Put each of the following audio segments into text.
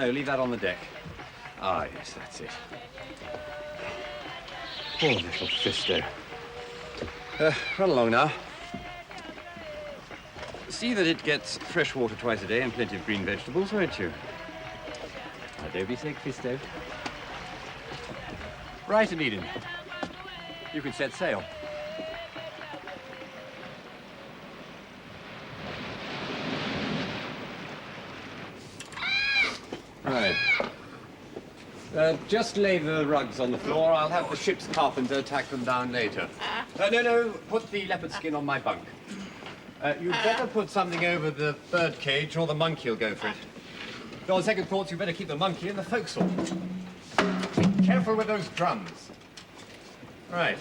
No, leave that on the deck. Ah, yes, that's it. Poor little Fisto. Run along now. See that it gets fresh water twice a day and plenty of green vegetables, won't you? Now, don't be sick, Fisto. Right, Onedin. You can set sail. Right. Just lay the rugs on the floor. I'll have the ship's carpenter tack them down later. No, put the leopard skin on my bunk. You'd better put something over the bird cage or the monkey will go for it. On second thoughts, you better keep the monkey in the forecastle. Be careful with those drums. Right.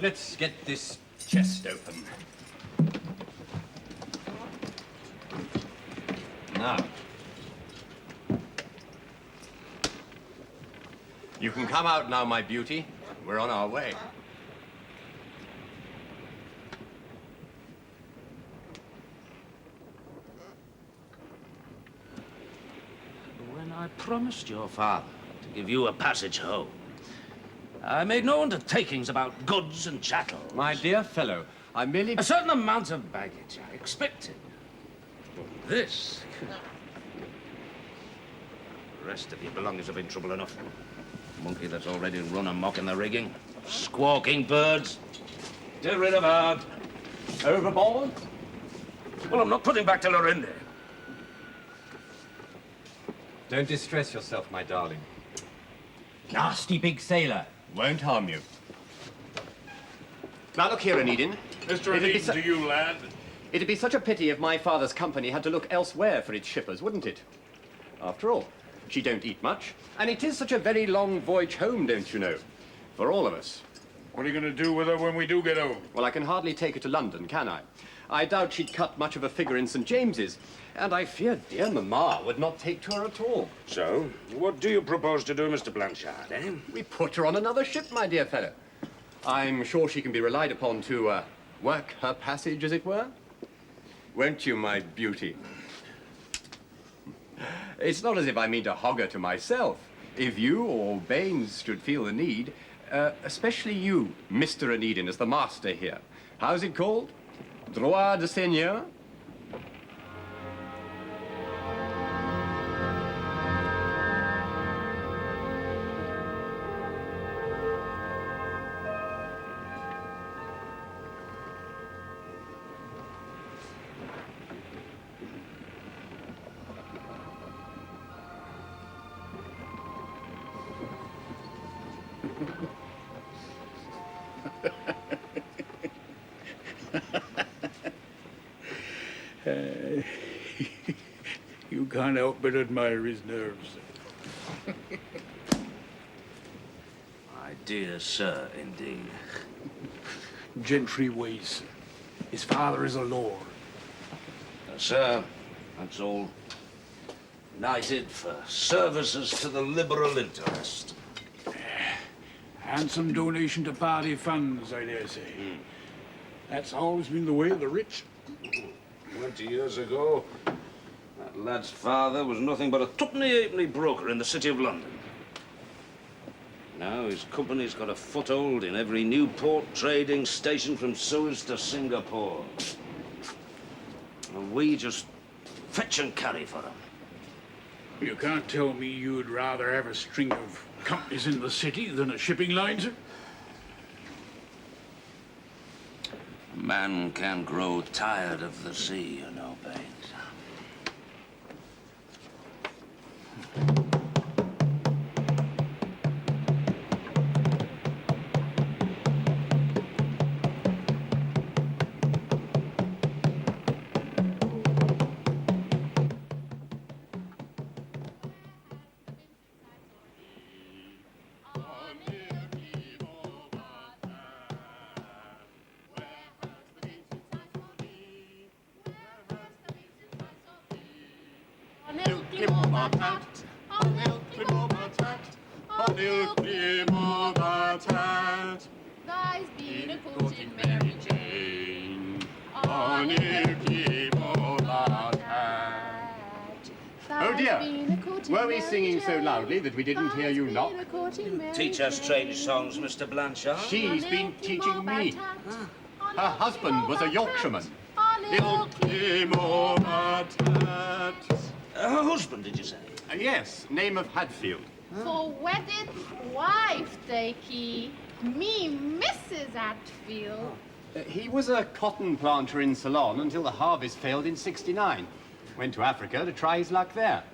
Let's get this chest open. Now. You can come out now, my beauty. We're on our way. When I promised your father to give you a passage home, I made no undertakings about goods and chattel. My dear fellow, I merely... A certain amount of baggage I expected. But this... The rest of your belongings have been trouble enough. Monkey that's already run amok in the rigging. Squawking birds. Get rid of her. Overboard? Well, I'm not putting back till they're in there. Don't distress yourself, my darling. Nasty big sailor. Won't harm you. Now look here, Onedin. Mr. Onedin, to you, lad. It'd be such a pity if my father's company had to look elsewhere for its shippers, wouldn't it? After all, she don't eat much, and it is such a very long voyage home, don't you know? For all of us. What are you going to do with her when we do get home? Well, I can hardly take her to London, can I? I doubt she'd cut much of a figure in St. James's, and I fear dear Mamma would not take to her at all. So, what do you propose to do, Mr. Blanchard, eh? We put her on another ship, my dear fellow. I'm sure she can be relied upon to work her passage, as it were. Won't you, my beauty? It's not as if I mean to hog her to myself. If you or Baines should feel the need, especially you, Mr. Onedin, as the master here. How's it called? Droit de seigneur? You can't help but admire his nerves. My dear sir, indeed. Gentry ways. His father is a lord. Sir, that's all. Knighted for services to the liberal interest. Handsome donation to party funds, I dare say. That's always been the way of the rich. 20 years ago, that lad's father was nothing but a twopenny-halfpenny broker in the city of London. Now his company's got a foothold in every new port trading station from Suez to Singapore. And we just fetch and carry for him. You can't tell me you'd rather have a string of companies in the city than a shipping line, sir? A man can grow tired of the sea, you know, Baines. Thy's been a courting Mary Jane. On Oh dear. been a courting Were we Mary singing so Jane. loudly that we didn't hear you Guy's knock? been a courting Mary Teach us Jane. strange songs, Mr. Blanchard. She's been teaching me. Her Her husband was a Yorkshireman. Little Her husband, did you say? Yes, name of Hadfield. For wedded wife, they key. Me, Mrs. Hatfield. He was a cotton planter in Ceylon until the harvest failed in '69. Went to Africa to try his luck there.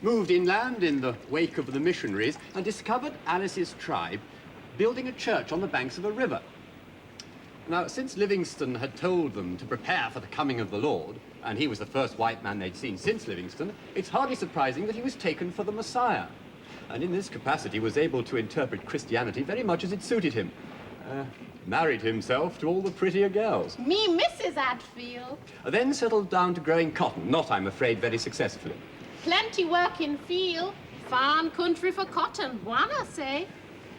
Moved inland in the wake of the missionaries and discovered Alice's tribe building a church on the banks of a river. Now, since Livingstone had told them to prepare for the coming of the Lord, and he was the first white man they'd seen since Livingstone, it's hardly surprising that he was taken for the Messiah. And in this capacity was able to interpret Christianity very much as it suited him. Married himself to all the prettier girls. Me, Mrs. Hatfield. Then settled down to growing cotton, not, I'm afraid, very successfully. Plenty work in field. Fine country for cotton, wanna say.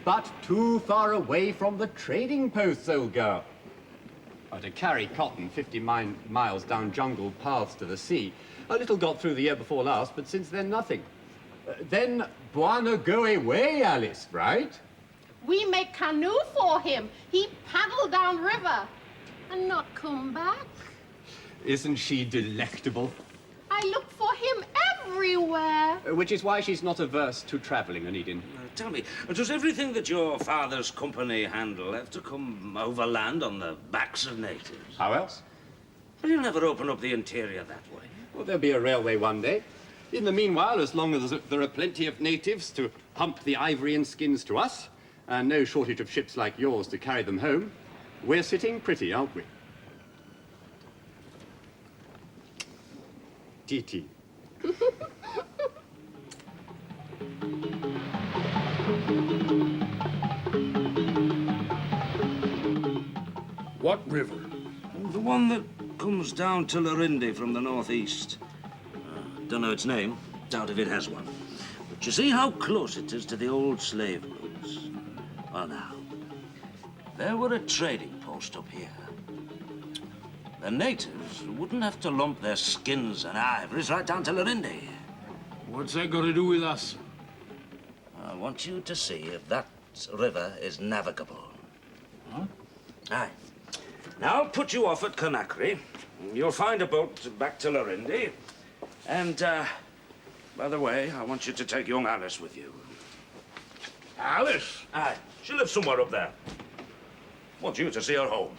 But too far away from the trading posts, old girl. To carry cotton 50 miles down jungle paths to the sea. A little got through the year before last, but since then, nothing. Then Buana go away, Alice, right? We make canoe for him. He paddle down river and not come back. Isn't she delectable? I look for him everywhere. Which is why she's not averse to traveling, Onedin. Tell me, does everything that your father's company handle have to come overland on the backs of natives? How else? Well, you'll never open up the interior that way. Well, there'll be a railway one day. In the meanwhile, as long as there are plenty of natives to hump the ivory and skins to us, and no shortage of ships like yours to carry them home, we're sitting pretty, aren't we? Titi. What river? The one that comes down to Larindi from the northeast. Don't know its name. Doubt if it has one. But you see how close it is to the old slave routes? Well, now, there were a trading post up here. The natives wouldn't have to lump their skins and ivories right down to Larindi. What's that got to do with us? I want you to see if that river is navigable. Huh? Aye. Now I'll put you off at Conakry. You'll find a boat back to Larindi. And, by the way, I want you to take young Alice with you. Alice? Aye. She lives somewhere up there. Want you to see her home.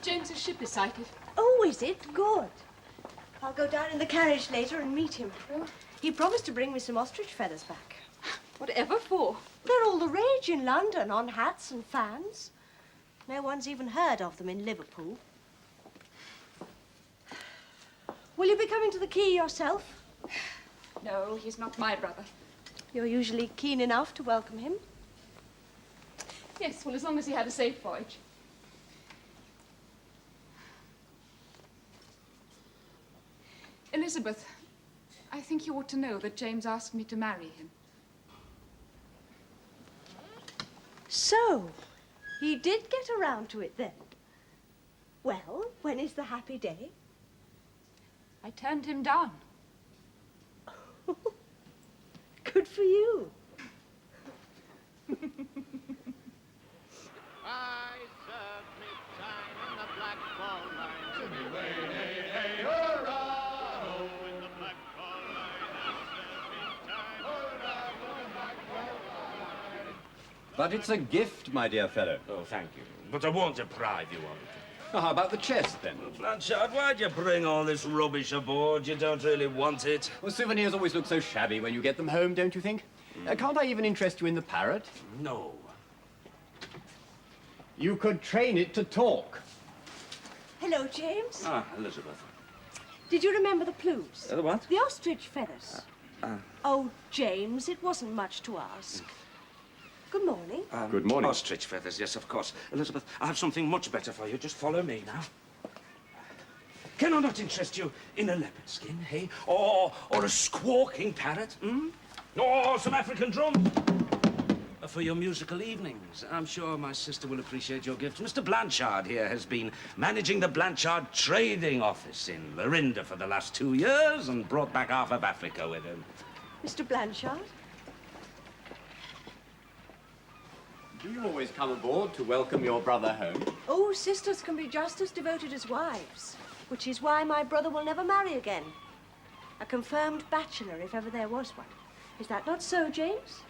James's ship is sighted. Oh, is it? Good. I'll go down in the carriage later and meet him. He promised to bring me some ostrich feathers back. Whatever for? They're all the rage in London on hats and fans. No one's even heard of them in Liverpool. Will you be coming to the quay yourself? No, he's not my brother. You're usually keen enough to welcome him. Yes, well, as long as he had a safe voyage. Elizabeth, I think you ought to know that James asked me to marry him. So, he did get around to it then. Well, when is the happy day? I turned him down. Good for you. I served me time in the Black Ball Line. Timmy way, hey, hey, hurrah! Oh, in the Black Ball Line, I served me time. Hurrah for the Black Ball Line. But it's a gift, my dear fellow. Oh, thank you. But I won't deprive you of it. Now, how about the chest, then? Blanchard, why'd you bring all this rubbish aboard? You don't really want it. Well, souvenirs always look so shabby when you get them home, don't you think? Can't I even interest you in the parrot? No. You could train it to talk. Hello, James. Ah, Elizabeth. Did you remember the plumes? The what? The ostrich feathers. Oh, James, it wasn't much to ask. Good morning. Good morning. Ostrich feathers, yes, of course. Elizabeth, I have something much better for you. Just follow me now. Can I not interest you in a leopard skin, hey? Or a squawking parrot, Or some African drums? For your musical evenings. I'm sure my sister will appreciate your gift. Mr. Blanchard here has been managing the Blanchard Trading Office in Lorinda for the last 2 years and brought back half of Africa with him. Mr. Blanchard? Do you always come aboard to welcome your brother home? Oh, sisters can be just as devoted as wives, which is why my brother will never marry again. A confirmed bachelor, if ever there was one. Is that not so, James?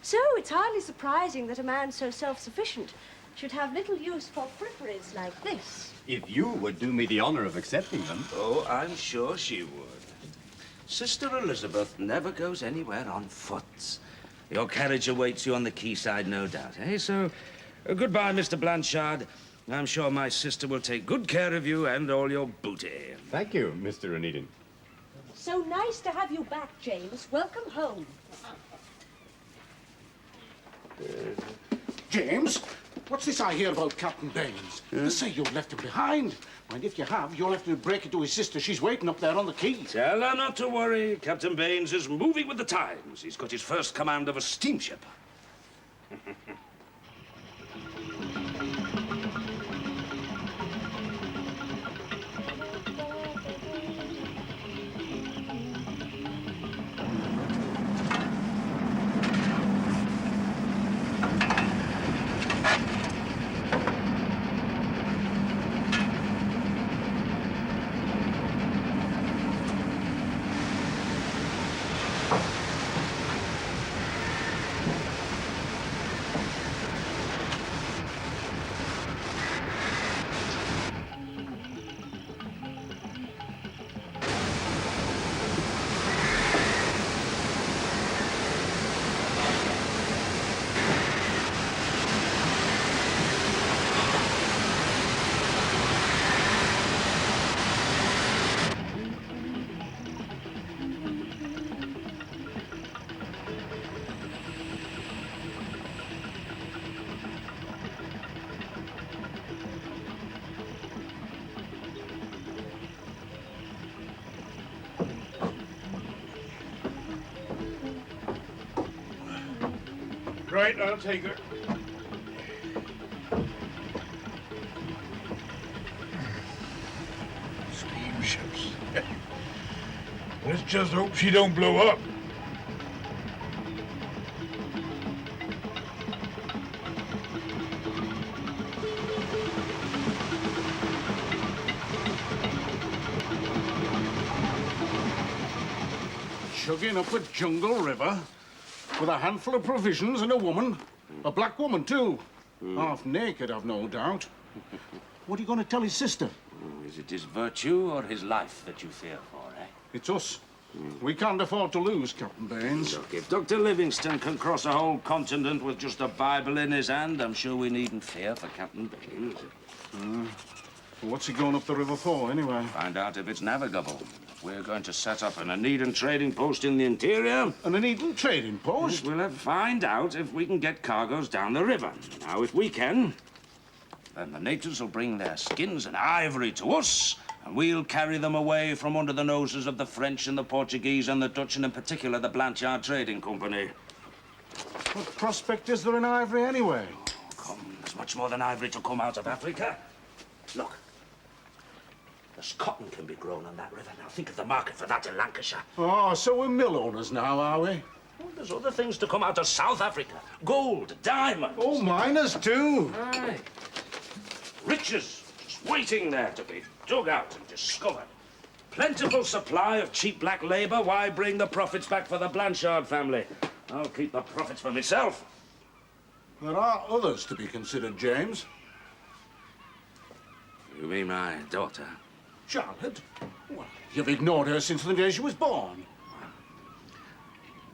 So it's hardly surprising that a man so self-sufficient should have little use for fripperies like this. If you would do me the honor of accepting them. Oh, I'm sure she would. Sister Elizabeth never goes anywhere on foot. Your carriage awaits you on the quayside, no doubt, eh? So, goodbye, Mr. Blanchard. I'm sure my sister will take good care of you and all your booty. Thank you, Mr. Onedin. So nice to have you back, James. Welcome home. James, what's this I hear about Captain Baines? They say you've left him behind. And if you have, you'll have to break it to his sister. She's waiting up there on the quay. Tell her not to worry. Captain Baines is moving with the times. He's got his first command of a steamship. Right, I'll take her. Steamships. Let's just hope she don't blow up. Chugging up a jungle river with a handful of provisions and a woman. A black woman, too. Half naked, I've no doubt. What are you going to tell his sister? Is it his virtue or his life that you fear for, eh? It's us. We can't afford to lose, Captain Baines. Look, if Dr. Livingston can cross a whole continent with just a Bible in his hand, I'm sure we needn't fear for Captain Baines. What's he going up the river for, anyway? Find out if it's navigable. We're going to set up an Onedin trading post in the interior. An Onedin trading post? We'll find out if we can get cargoes down the river. Now, if we can, then the natives will bring their skins and ivory to us, and we'll carry them away from under the noses of the French and the Portuguese and the Dutch, and in particular the Blanchard Trading Company. What prospect is there in ivory, anyway? Oh, come, there's much more than ivory to come out of Africa. Look. There's cotton can be grown on that river. Now, think of the market for that in Lancashire. Oh, so we're mill owners now, are we? Well, there's other things to come out of South Africa. Gold, diamonds. Oh, miners, too. Aye. Riches just waiting there to be dug out and discovered. Plentiful supply of cheap black labor. Why bring the profits back for the Blanchard family? I'll keep the profits for myself. There are others to be considered, James. You mean my daughter? Charlotte? Well, you've ignored her since the day she was born.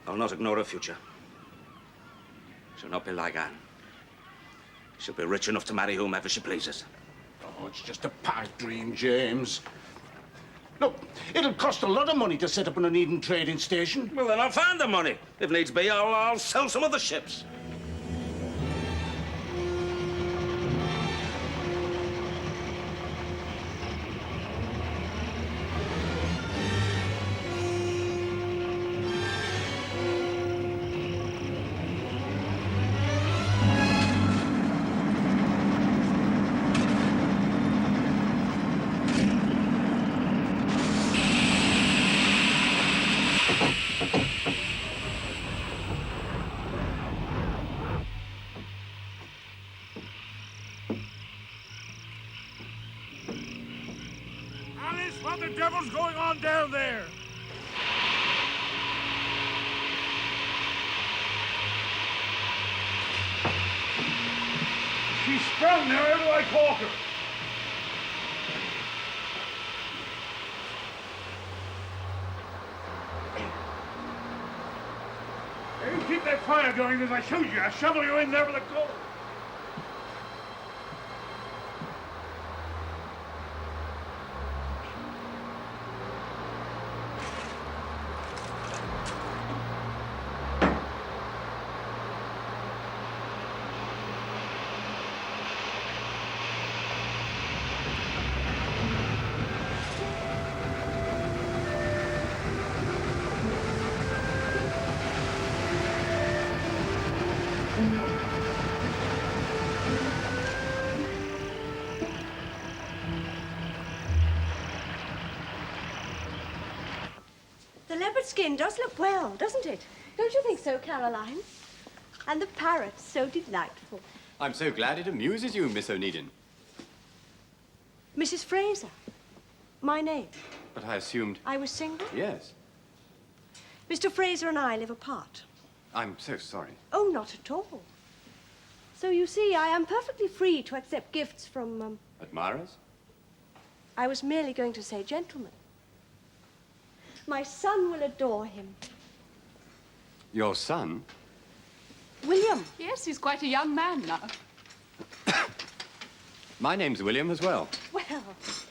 I'll not ignore her future. She'll not be like Anne. She'll be rich enough to marry whomever she pleases. Oh, it's just a pipe dream, James. Look, it'll cost a lot of money to set up an Onedin trading station. Well, then I'll find the money. If needs be, I'll sell some of the ships. Alice, what the devil's going on down there? She's sprung now. How do I talk her? You keep that fire going as I shoot you. I'll shovel you in there with a coal. The leopard skin does look well, doesn't it? Don't you think so, Caroline? And the parrot's so delightful. I'm so glad it amuses you, Miss Onedin. Mrs. Fraser, my name. But I assumed... I was single. Yes. Mr. Fraser and I live apart. I'm so sorry. Oh, not at all. So you see, I am perfectly free to accept gifts from, Admirers? I was merely going to say gentlemen. My son will adore him. Your son? William. Yes, he's quite a young man now. My name's William as well. Well,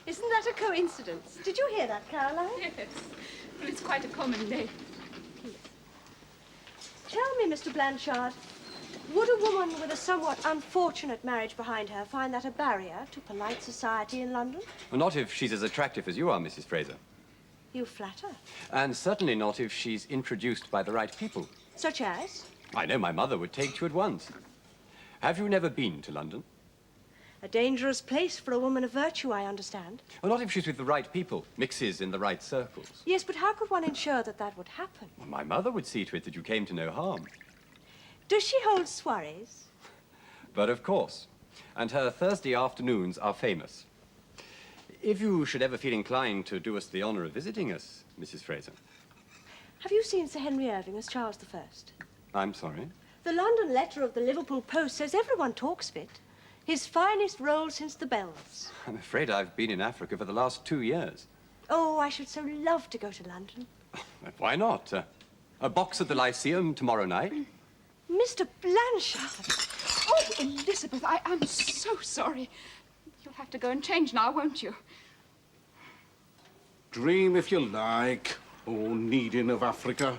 isn't that a coincidence? Did you hear that, Caroline? Yes. Well, it's quite a common name. Tell me, Mr. Blanchard, would a woman with a somewhat unfortunate marriage behind her find that a barrier to polite society in London? Well, not if she's as attractive as you are, Mrs. Fraser. You flatter. And certainly not if she's introduced by the right people. Such as? I know my mother would take you at once. Have you never been to London? A dangerous place for a woman of virtue, I understand. Well, not if she's with the right people, mixes in the right circles. Yes, but how could one ensure that that would happen? Well, my mother would see to it that you came to no harm. Does she hold soirees? But of course. And her Thursday afternoons are famous. If you should ever feel inclined to do us the honor of visiting us, Mrs. Fraser. Have you seen Sir Henry Irving as Charles I? I'm sorry. The London letter of the Liverpool Post says everyone talks of it. His finest role since the bells. I'm afraid I've been in Africa for the last 2 years. Oh, I should so love to go to London. Why not? A box at the Lyceum tomorrow night? Mr. Blanchard! Oh, Elizabeth, I am so sorry. You'll have to go and change now, won't you? Dream if you like, oh, Onedin of Africa.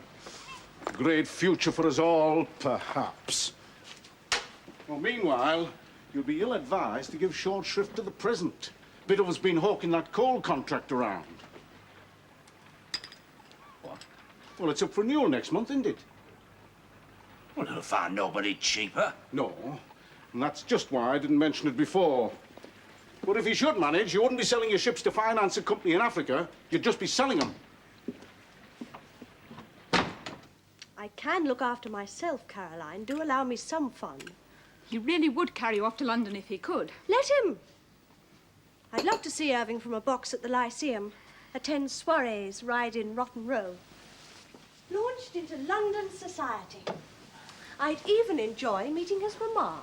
Great future for us all, perhaps. Well, meanwhile, you'll be ill-advised to give short shrift to the present. Bit of us been hawking that coal contract around. What? Well, it's up for renewal next month, isn't it? Well, they'll find nobody cheaper. No, and that's just why I didn't mention it before. But if you should manage, you wouldn't be selling your ships to finance a company in Africa. You'd just be selling them. I can look after myself, Caroline. Do allow me some fun. He really would carry you off to London if he could. Let him. I'd love to see Irving from a box at the Lyceum, attend soirees, ride in Rotten Row. Launched into London society. I'd even enjoy meeting his mamma,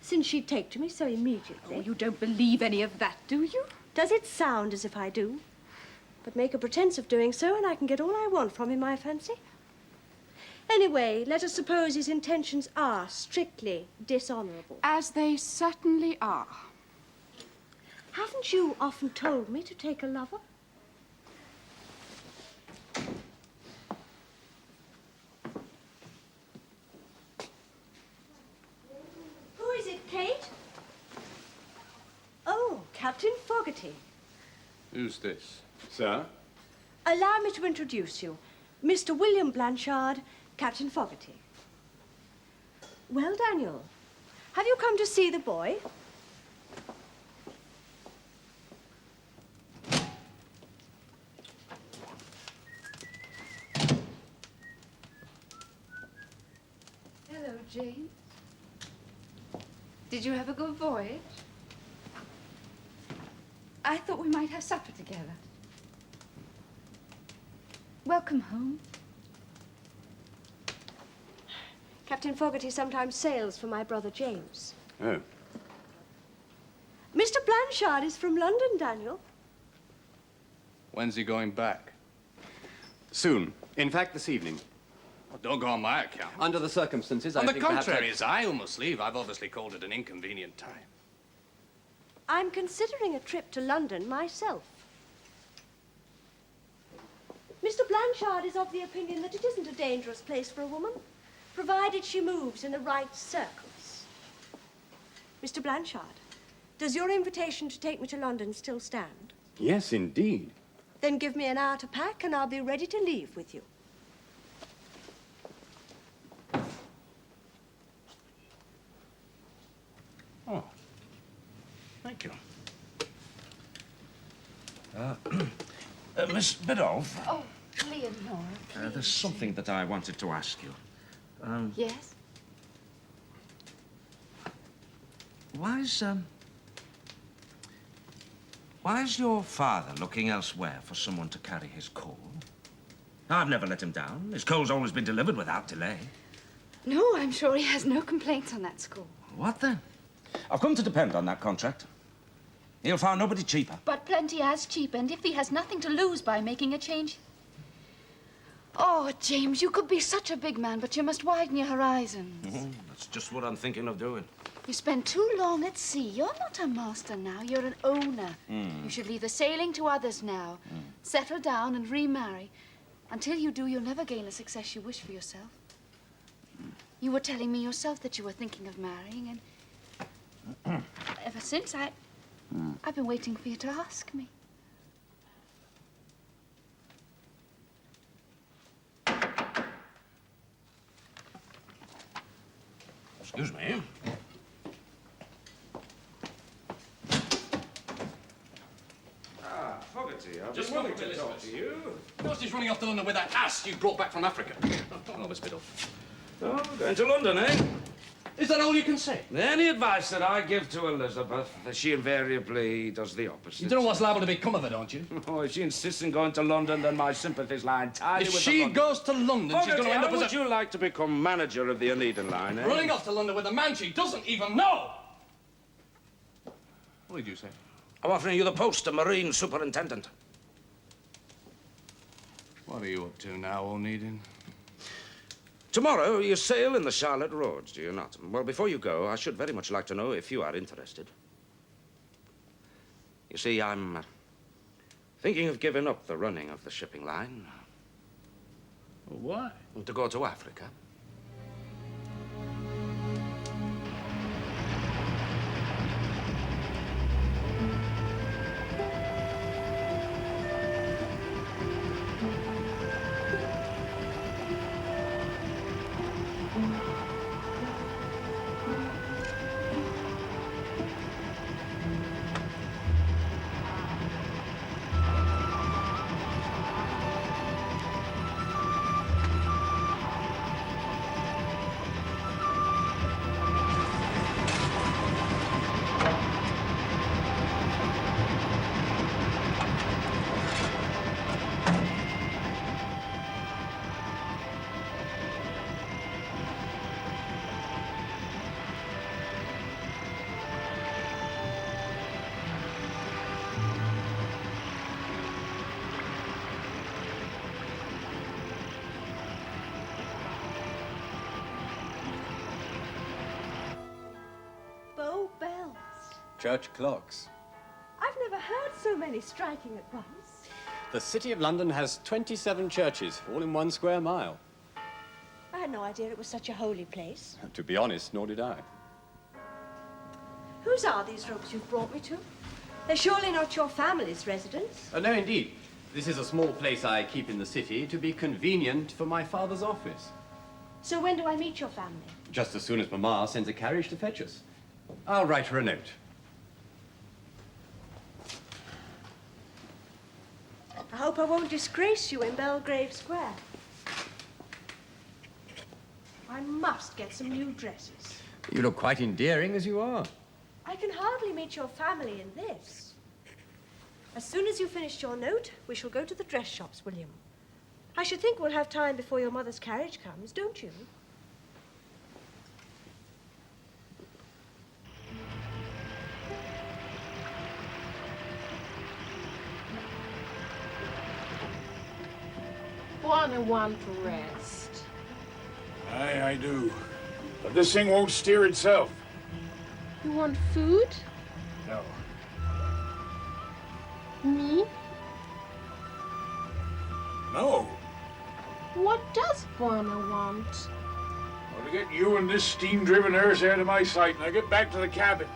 since she'd take to me so immediately. Oh, you don't believe any of that, do you? Does it sound as if I do? But make a pretense of doing so, and I can get all I want from him, I fancy. Anyway, let us suppose his intentions are strictly dishonourable. As they certainly are. Haven't you often told me to take a lover? Who is it, Kate? Oh, Captain Fogarty. Who's this? Sir? Allow me to introduce you. Mr. William Blanchard, Captain Fogarty. Well, Daniel, have you come to see the boy? Hello, Jane. Did you have a good voyage? I thought we might have supper together. Welcome home. Captain Fogarty sometimes sails for my brother James. Oh. Mr. Blanchard is from London, Daniel. When's he going back? Soon. In fact, this evening. Well, don't go on my account. Under the circumstances, On I the think perhaps contrary, as I almost leave, I've obviously called it an inconvenient time. I'm considering a trip to London myself. Mr. Blanchard is of the opinion that it isn't a dangerous place for a woman, provided she moves in the right circles. Mr. Blanchard, does your invitation to take me to London still stand? Yes, indeed. Then give me an hour to pack and I'll be ready to leave with you. Oh, thank you. Miss Biddulph, Oh, Leonora, there's something that I wanted to ask you. Yes? Why's your father looking elsewhere for someone to carry his coal? I've never let him down. His coal's always been delivered without delay. No, I'm sure he has no complaints on that score. What then? I've come to depend on that contract. He'll find nobody cheaper. But plenty as cheap, and if he has nothing to lose by making a change. Oh, James, you could be such a big man, but you must widen your horizons. That's just what I'm thinking of doing. You spend too long at sea. You're not a master now, you're an owner. You should leave the sailing to others now. Settle down and remarry. Until you do, you'll never gain the success you wish for yourself. You were telling me yourself that you were thinking of marrying, and ever since I've been waiting for you to ask me. Excuse me. Fogarty, I've Just been wanting wanted to to talk to you. What's just running off to London with that ass you brought back from Africa? Oh, Miss Biddulph. Oh, going to London, eh? Is that all you can say? Any advice that I give to Elizabeth, she invariably does the opposite. You don't know what's liable to become of it, don't you? Oh, if she insists on going to London, then my sympathies lie entirely If with she the London. goes to London, she's going to end up how as would a... you like to become manager of the Onedin Line, eh? running off to London with a man she doesn't even know! What did you say? I'm offering you the post of Marine Superintendent. What are you up to now, Onedin? Tomorrow, you sail in the Charlotte Roads, do you not? Well, before you go, I should very much like to know if you are interested. You see, I'm thinking of giving up the running of the shipping line. Why? To go to Africa. church clocks. I've never heard so many striking at once. The City of London has 27 churches, all in 1 square mile. I had no idea it was such a holy place. To be honest, nor did I. Whose are these rooms you've brought me to? They're surely not your family's residence. No, indeed. This is a small place I keep in the city to be convenient for my father's office. So when do I meet your family? Just as soon as Mamma sends a carriage to fetch us. I'll write her a note. I hope I won't disgrace you in Belgrave Square. I must get some new dresses. You look quite endearing as you are. I can hardly meet your family in this. As soon as you've finished your note, we shall go to the dress shops, William. I should think we'll have time before your mother's carriage comes, don't you? Wanna want rest. Aye, I do. But this thing won't steer itself. You want food? No. Me? No. What does Buana want? Well, to get you and this steam-driven hearse out of my sight, and I get back to the cabin.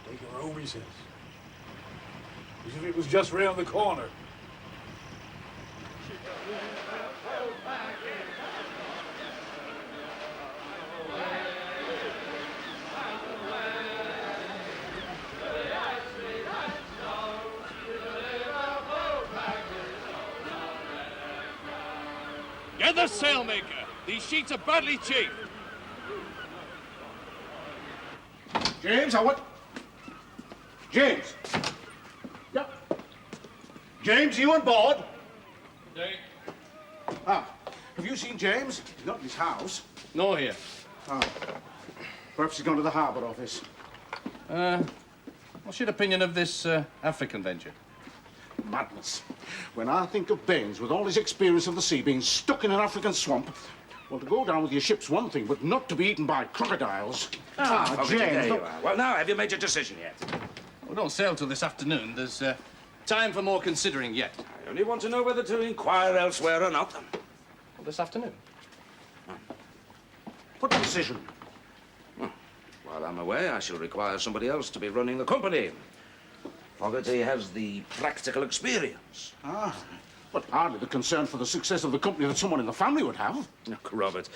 Take her home, he says. As if it was just round the corner. Get the sailmaker. These sheets are badly chafed. James, I want... James! Yeah. James, are you on board? Ah, have you seen James? He's not in his house. No here. Ah, perhaps he's gone to the harbour office. What's your opinion of this African venture? Madness. When I think of Baines, with all his experience of the sea, being stuck in an African swamp, well, to go down with your ship's one thing, but not to be eaten by crocodiles. James. There you look- are. Well, now, have you made your decision yet? We don't sail till this afternoon. There's time for more considering yet. I only want to know whether to inquire elsewhere or not. Well, this afternoon. What decision? While I'm away, I shall require somebody else to be running the company. Fogarty has the practical experience. Ah, but hardly the concern for the success of the company that someone in the family would have. Look, Robert,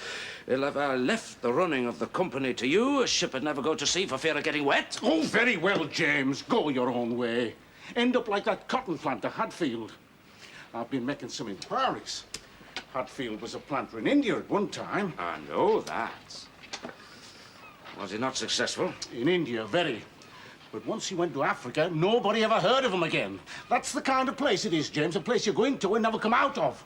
if I left the running of the company to you, a ship would never go to sea for fear of getting wet. Oh, very well, James. Go your own way. End up like that cotton planter, Hadfield. I've been making some inquiries. Hadfield was a planter in India at one time. I know that. Was he not successful? In India, very. But once he went to Africa, nobody ever heard of him again. That's the kind of place it is, James. A place you go into and never come out of.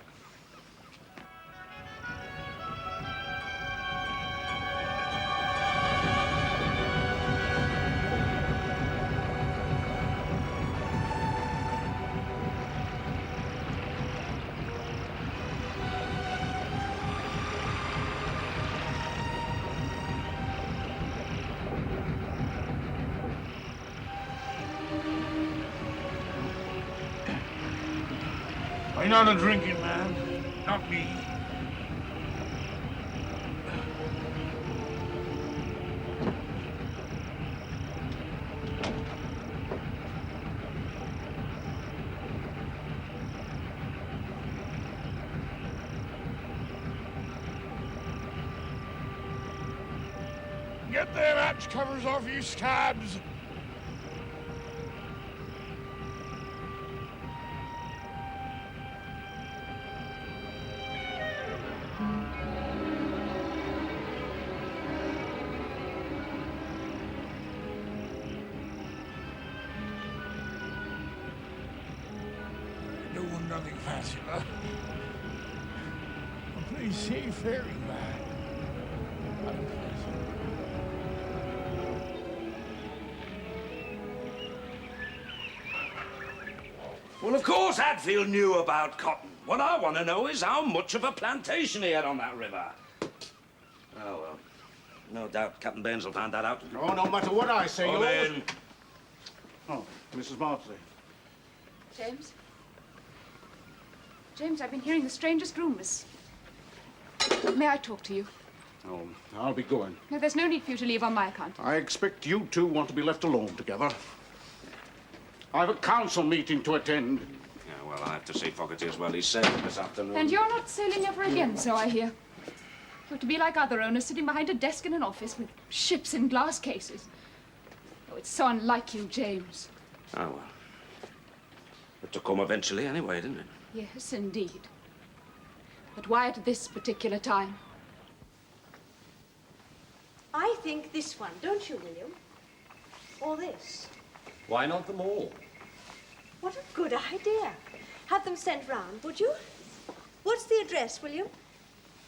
I'm not a drinking man. Not me. Get their hatch covers off, you scabs! Doing nothing bachelor. Please see ferryman. Well, of course Hadfield knew about cotton. What I want to know is how much of a plantation he had on that river. Oh, well. No doubt Captain Baines will find that out. Oh, no matter what I say, Come you'll in. Oh, Mrs. Maudsley. James? James, I've been hearing the strangest rumors. May I talk to you? Oh, I'll be going. No, there's no need for you to leave on my account. I expect you two want to be left alone together. I've a council meeting to attend. Yeah, well, I have to see Fogarty as well. He's sailing this afternoon. And you're not sailing ever again, so I hear. You're to be like other owners, sitting behind a desk in an office with ships in glass cases. Oh, it's so unlike you, James. Oh, well. It took home eventually anyway, didn't it? Yes, indeed. But why at this particular time? I think this one, don't you, William? Or this? Why not them all? What a good idea. Have them sent round, would you? What's the address, William?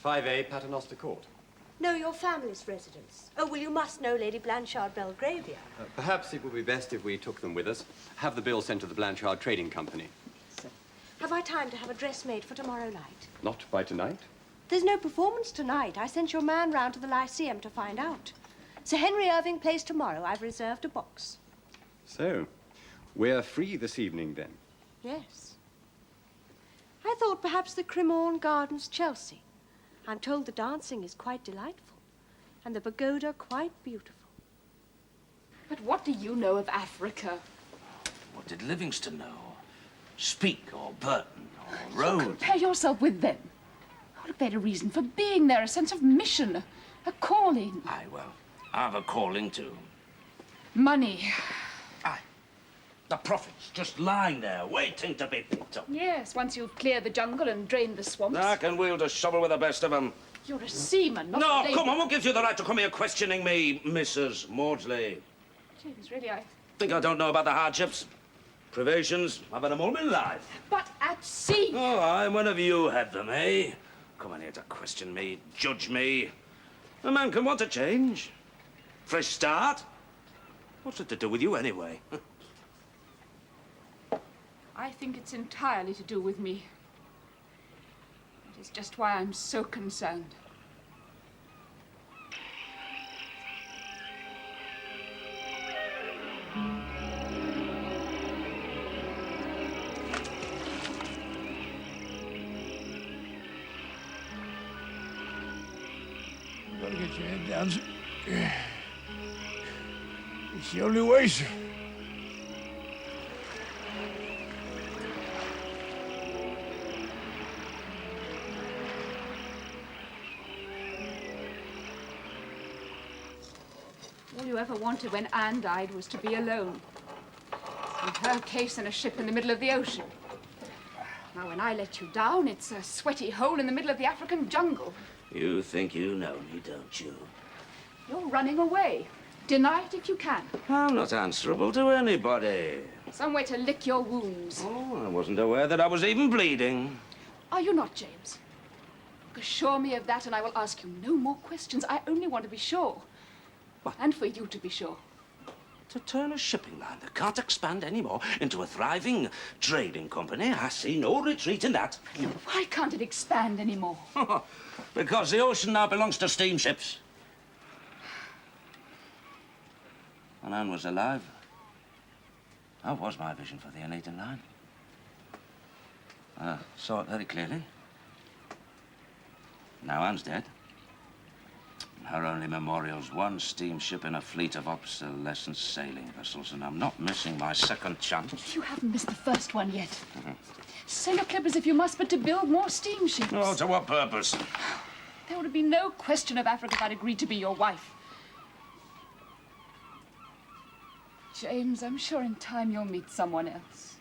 5A Paternoster Court. No, your family's residence. Oh, well, you must know Lady Blanchard Belgravia. Perhaps it would be best if we took them with us. Have the bill sent to the Blanchard Trading Company. Have I time to have a dress made for tomorrow night? Not by tonight. There's no performance tonight. I sent your man round to the Lyceum to find out. Sir Henry Irving plays tomorrow. I've reserved a box. So, we're free this evening, then? Yes. I thought perhaps the Cremorne Gardens, Chelsea. I'm told the dancing is quite delightful, and the pagoda quite beautiful. But what do you know of Africa? What did Livingston know? Speak, or Burton, or Rhodes? Compare yourself with them. Oh, look, they had a reason for being there, a sense of mission, a calling. Aye, well, I've a calling too. Money. Aye. The profits just lying there, waiting to be picked up. Yes, once you've cleared the jungle and drained the swamps. I can wield a shovel with the best of them. You're a seaman, not a No, labourer. come on, what gives you the right to come here questioning me, Mrs. Maudsley? James, really, I... Think I don't know about the hardships? Privations? I've had them all my life. But at sea! Oh, aye, when have you had them, eh? Come on here to question me, judge me. A man can want a change. Fresh start. What's it to do with you, anyway? I think it's entirely to do with me. It is just why I'm so concerned. You gotta get your head down, sir. It's the only way, sir. All you ever wanted when Anne died was to be alone. In her case, in a ship in the middle of the ocean. Now, when I let you down, it's a sweaty hole in the middle of the African jungle. You think you know me, don't you? You're running away. Deny it if you can. I'm not answerable to anybody. Some way to lick your wounds. Oh, I wasn't aware that I was even bleeding. Are you not, James? Assure me of that, and I will ask you no more questions. I only want to be sure. What? And for you to be sure. To turn a shipping line that can't expand anymore into a thriving trading company, I see no retreat in that. Why can't it expand anymore? Because the ocean now belongs to steamships. When Anne was alive, that was my vision for the Onedin Line. I saw it very clearly. Now Anne's dead. Her only memorial's one steamship in a fleet of obsolescent sailing vessels, and I'm not missing my second chance. You haven't missed the first one yet. Sail your clippers if you must, but to build more steamships. Oh, to what purpose? There would have been no question of Africa if I'd agreed to be your wife. James, I'm sure in time you'll meet someone else.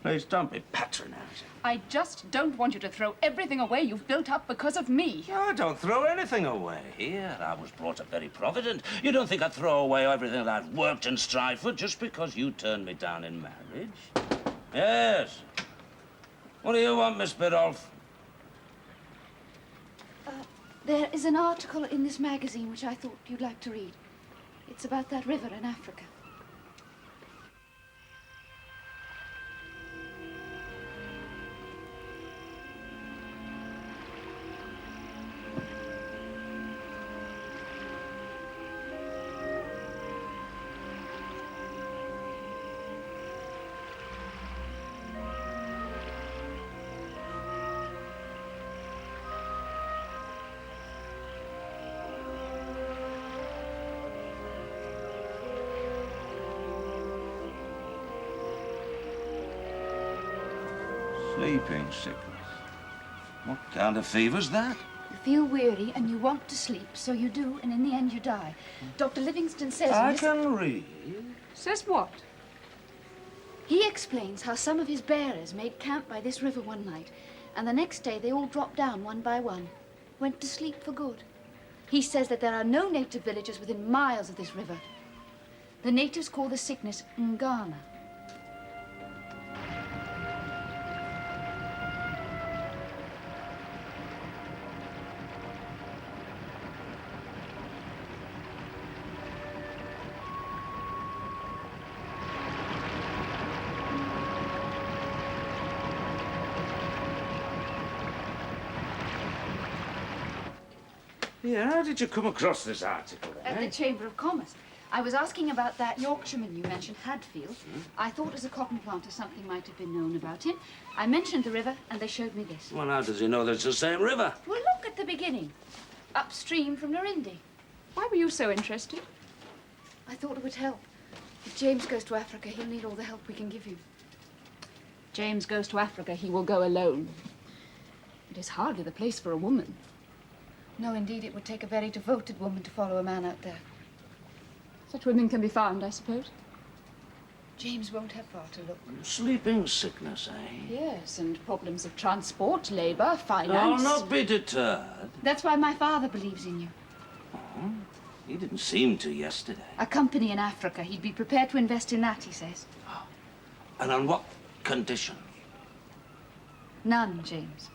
Please don't be patronizing. I just don't want you to throw everything away you've built up because of me. I don't throw anything away. Here, I was brought up very provident. You don't think I'd throw away everything that I've worked and strived for just because you turned me down in marriage? Yes. What do you want, Miss Biddulph? There is an article in this magazine which I thought you'd like to read. It's about that river in Africa. Sleeping sickness. What kind of fever's that? You feel weary and you want to sleep, so you do, and in the end you die. Dr. Livingston says... I can read. Says what? He explains how some of his bearers made camp by this river one night, and the next day they all dropped down one by one, went to sleep for good. He says that there are no native villages within miles of this river. The natives call the sickness Ngana. Yeah, how did you come across this article, then? At the Chamber of Commerce. I was asking about that Yorkshireman you mentioned, Hadfield. I thought as a cotton planter something might have been known about him. I mentioned the river, and they showed me this. Well, how does he know that it's the same river? Well, look at the beginning. Upstream from Narindi. Why were you so interested? I thought it would help. If James goes to Africa, he'll need all the help we can give him. James goes to Africa, he will go alone. It is hardly the place for a woman. No, indeed, it would take a very devoted woman to follow a man out there. Such women can be found, I suppose. James won't have far to look. Sleeping sickness, eh? Yes, and problems of transport, labor, I'll finance. not be deterred. That's why my father believes in you. Oh, he didn't seem to yesterday. A company in Africa. He'd be prepared to invest in that, he says. And on what condition? None, James.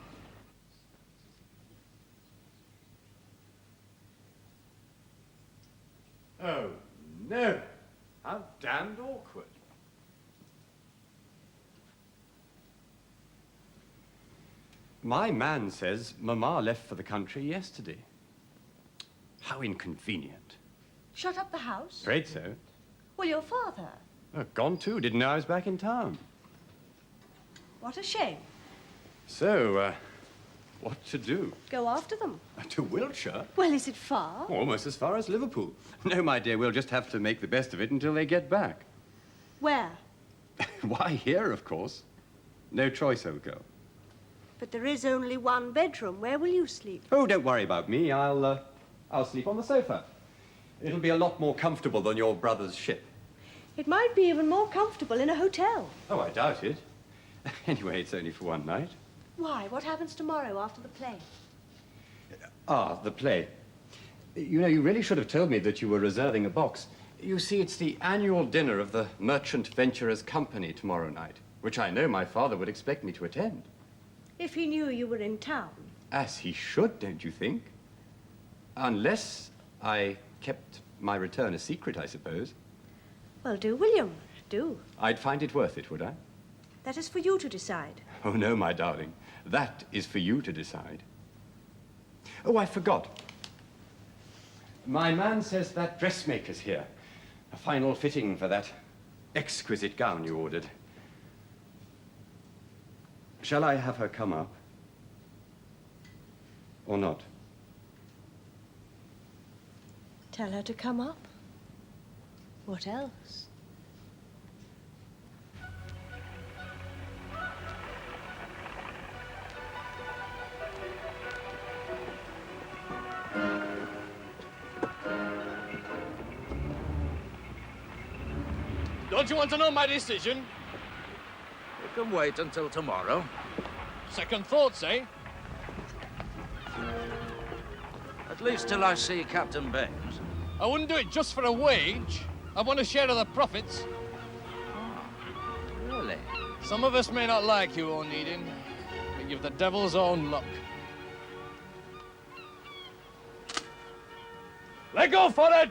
Oh, no. How damned awkward. My man says Mamma left for the country yesterday. How inconvenient. Shut up the house? Afraid so. Well, your father. Oh, gone too. Didn't know I was back in town. What a shame. So, what to do? Go after them. To Wiltshire? Well, is it far? Almost as far as Liverpool. No, my dear, we'll just have to make the best of it until they get back. Where? Why, here, of course. No choice, old girl. But there is only one bedroom. Where will you sleep? Oh, don't worry about me. I'll sleep on the sofa. It'll be a lot more comfortable than your brother's ship. It might be even more comfortable in a hotel. Oh, I doubt it. Anyway, it's only for one night. Why? What happens tomorrow after the play? Ah, the play. You know, you really should have told me that you were reserving a box. You see, it's the annual dinner of the Merchant Venturers Company tomorrow night, which I know my father would expect me to attend. If he knew you were in town. As he should, don't you think? Unless I kept my return a secret, I suppose. Well, do, William, do. I'd find it worth it, would I? That is for you to decide. Oh, no, my darling. That is for you to decide. Oh, I forgot. My man says that dressmaker's here. A final fitting for that exquisite gown you ordered. Shall I have her come up? Or not? Tell her to come up. What else? Don't you want to know my decision? You can wait until tomorrow. Second thoughts, eh? At least till I see Captain Baines. I wouldn't do it just for a wage. I want a share of the profits. Really? Some of us may not like you, Onedin, but you've the devil's own luck. Let go, Forehead!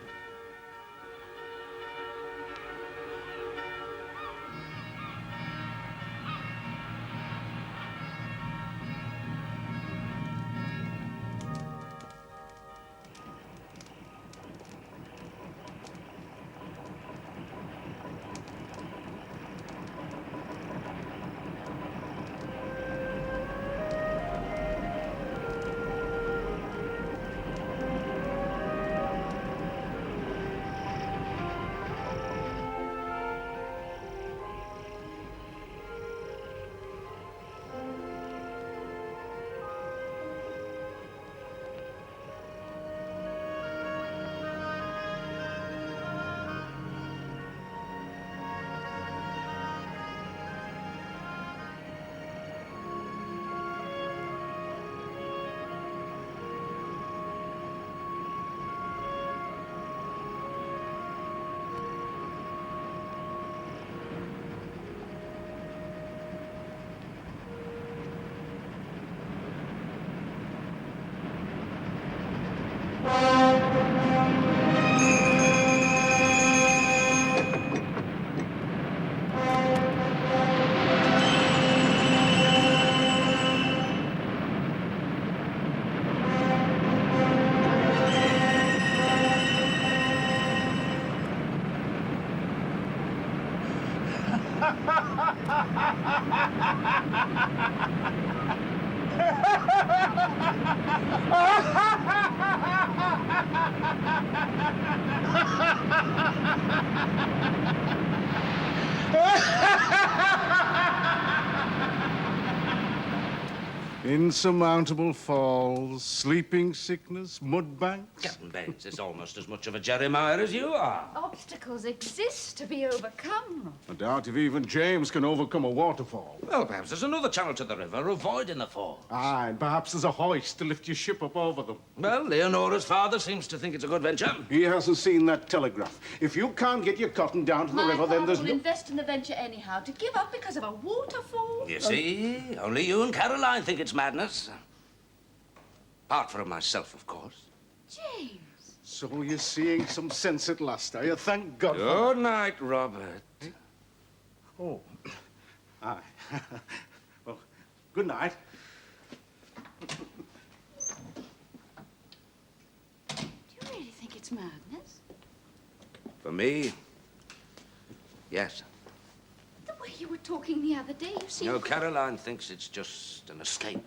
Insurmountable falls, sleeping sickness, mud banks. Captain Baines is almost as much of a Jeremiah as you are. Obstacles exist to be overcome. I doubt if even James can overcome a waterfall. Well, perhaps there's another channel to the river, avoiding the falls. Aye, and perhaps there's a hoist to lift your ship up over them. Well, Leonora's father seems to think it's a good venture. He hasn't seen that telegraph. If you can't get your cotton down to the river, then there's will no... invest in the venture anyhow. To give up because of a waterfall? You see, only you and Caroline think it's madness. Apart from myself, of course. James. So you're seeing some sense at last, are you? Thank God. Good night, Robert. Oh. Aye. Well, good night. Do you really think it's madness? For me, yes. The way you were talking the other day, you seem... No, Caroline thinks it's just an escape.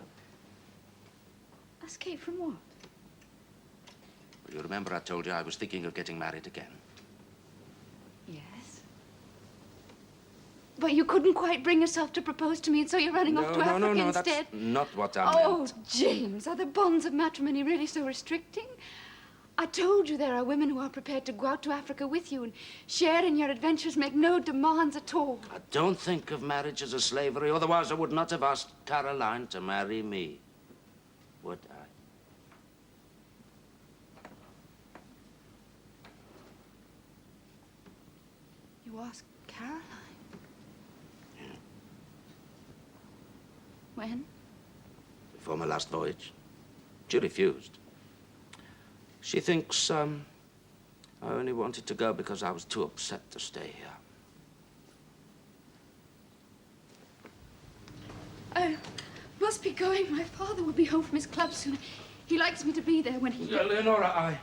Escape from what? Well, you remember I told you I was thinking of getting married again? Yes. But you couldn't quite bring yourself to propose to me, and so you're running off to Africa No, instead? that's not what I Oh, meant. James, are the bonds of matrimony really so restricting? I told you there are women who are prepared to go out to Africa with you and share in your adventures, make no demands at all. I don't think of marriage as a slavery, otherwise I would not have asked Caroline to marry me, would I? You asked Caroline? Yeah. When? Before my last voyage. She refused. She thinks, I only wanted to go because I was too upset to stay here. I must be going. My father will be home from his club soon. He likes me to be there when he... Yeah, Leonora, I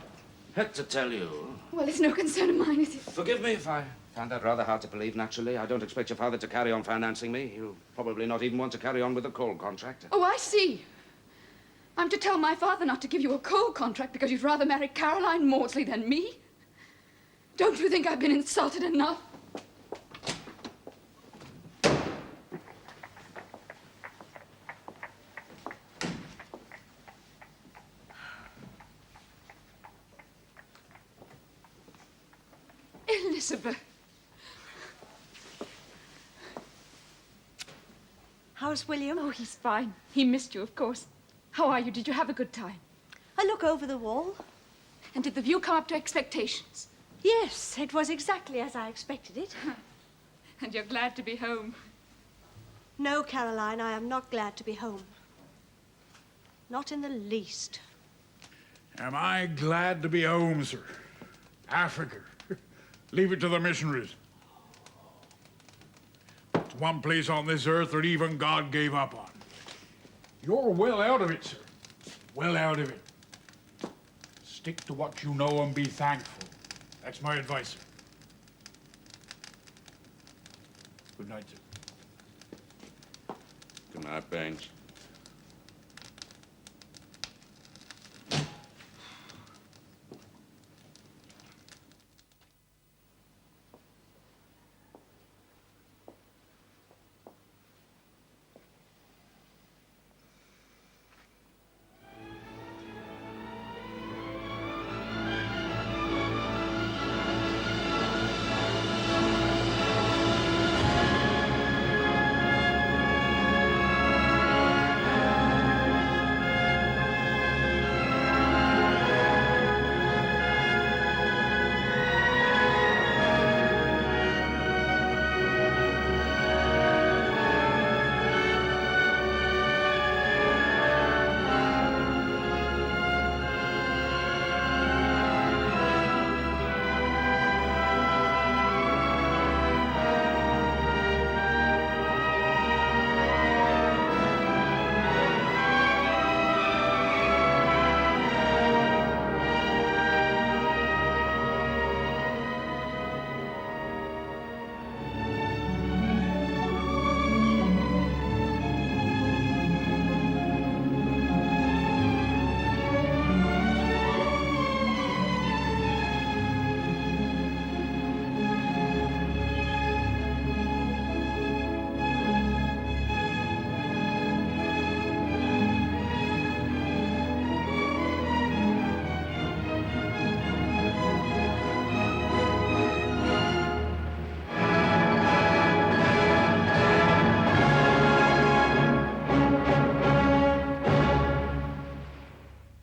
had to tell you. Well, it's no concern of mine, is it? Forgive me if I found that rather hard to believe, naturally. I don't expect your father to carry on financing me. He'll probably not even want to carry on with the coal contract. Oh, I see. I'm to tell my father not to give you a coal contract because you'd rather marry Caroline Maudsley than me? Don't you think I've been insulted enough? Elizabeth. How's William? Oh, he's fine. He missed you, of course. How are you? Did you have a good time? I look over the wall. And did the view come up to expectations? Yes, it was exactly as I expected it. And you're glad to be home. No, Caroline, I am not glad to be home. Not in the least. Am I glad to be home, sir? Africa. Leave it to the missionaries. It's one place on this earth that even God gave up on. You're well out of it, sir. Well out of it. Stick to what you know and be thankful. That's my advice, sir. Good night, sir. Good night, Baines.